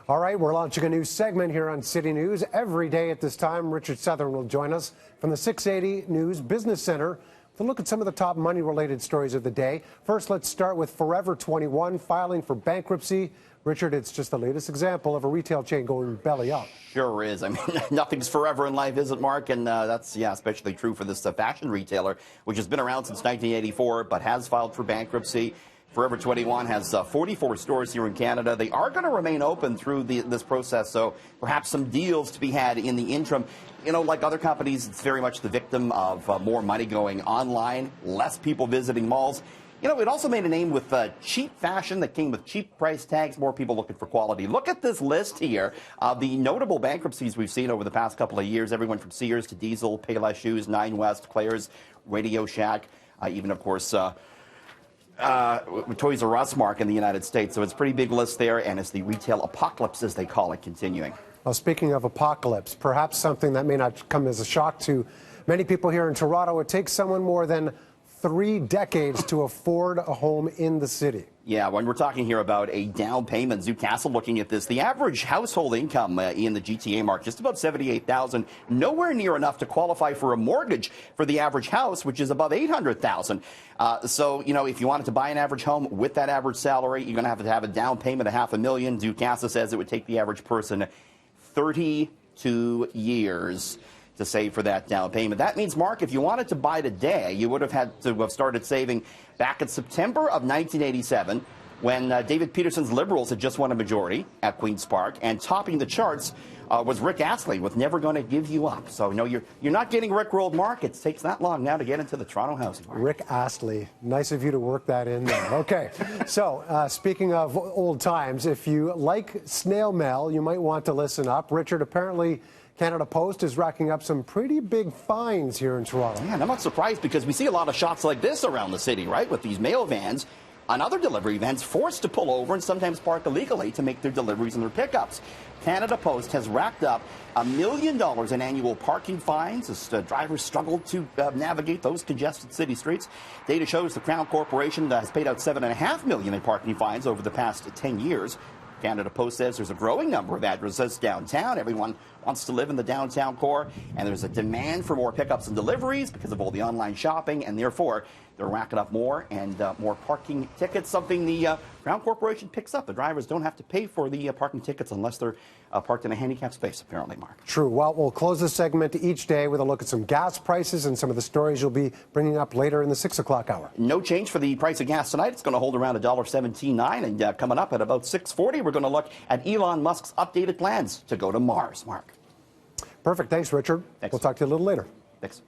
All right, we're launching a new segment here on City News. Every day at this time, Richard Southern will join us from the 680 News Business Center to look at some of the top money-related stories of the day. First, let's start with Forever 21 filing for bankruptcy. Richard, it's just the latest example of a retail chain going belly up. Sure is. I mean, nothing's forever in life, is it, Mark? And that's, especially true for this fashion retailer, which has been around since 1984, but has filed for bankruptcy. Forever 21 has 44 stores here in Canada. They are going to remain open through this process, so perhaps some deals to be had in the interim. You know, like other companies, it's very much the victim of more money going online, less people visiting malls. You know, it also made a name with cheap fashion that came with cheap price tags, more people looking for quality. Look at this list here of the notable bankruptcies we've seen over the past couple of years, everyone from Sears to Diesel, Payless Shoes, Nine West, Claire's, Radio Shack, even, of course, Toys R Us, Mark, in the United States. So it's a pretty big list there, and it's the retail apocalypse, as they call it, continuing. Well, speaking of apocalypse, perhaps something that may not come as a shock to many people here in Toronto, it takes someone more than 3 decades to afford a home in the city. Yeah, when we're talking here about a down payment, Zoo Castle looking at this, the average household income in the GTA, Mark, just about $78,000, nowhere near enough to qualify for a mortgage for the average house, which is above $800,000. So, you know, if you wanted to buy an average home with that average salary, you're going to have a down payment of $500,000. Zoo Castle says it would take the average person 32 years to save for that down payment. That means, Mark, if you wanted to buy today, you would have had to have started saving back in September of 1987 when David Peterson's Liberals had just won a majority at Queen's Park, and topping the charts was Rick Astley with Never Gonna Give You Up. So, no, you're not getting Rickrolled, Mark. It takes that long now to get into the Toronto housing market. Rick Astley. Nice of you to work that in there. Okay. So, speaking of old times, if you like snail mail, you might want to listen up. Richard, apparently Canada Post is racking up some pretty big fines here in Toronto. Yeah, and I'm not surprised because we see a lot of shots like this around the city, right, with these mail vans and other delivery vans forced to pull over and sometimes park illegally to make their deliveries and their pickups. Canada Post has racked up $1 million in annual parking fines as drivers struggle to navigate those congested city streets. Data shows the Crown Corporation has paid out $7.5 million in parking fines over the past 10 years. Canada Post says there's a growing number of addresses downtown. Everyone wants to live in the downtown core, and there's a demand for more pickups and deliveries because of all the online shopping, and therefore they're racking up more and more parking tickets, something the Crown Corporation picks up. The drivers don't have to pay for the parking tickets unless they're parked in a handicapped space, apparently, Mark. True. Well, we'll close this segment each day with a look at some gas prices and some of the stories you'll be bringing up later in the 6 o'clock hour. No change for the price of gas tonight. It's going to hold around $1.17.9, and coming up at about 6:40, we're going to look at Elon Musk's updated plans to go to Mars, Mark. Perfect. Thanks, Richard. Thanks. We'll talk to you a little later. Thanks.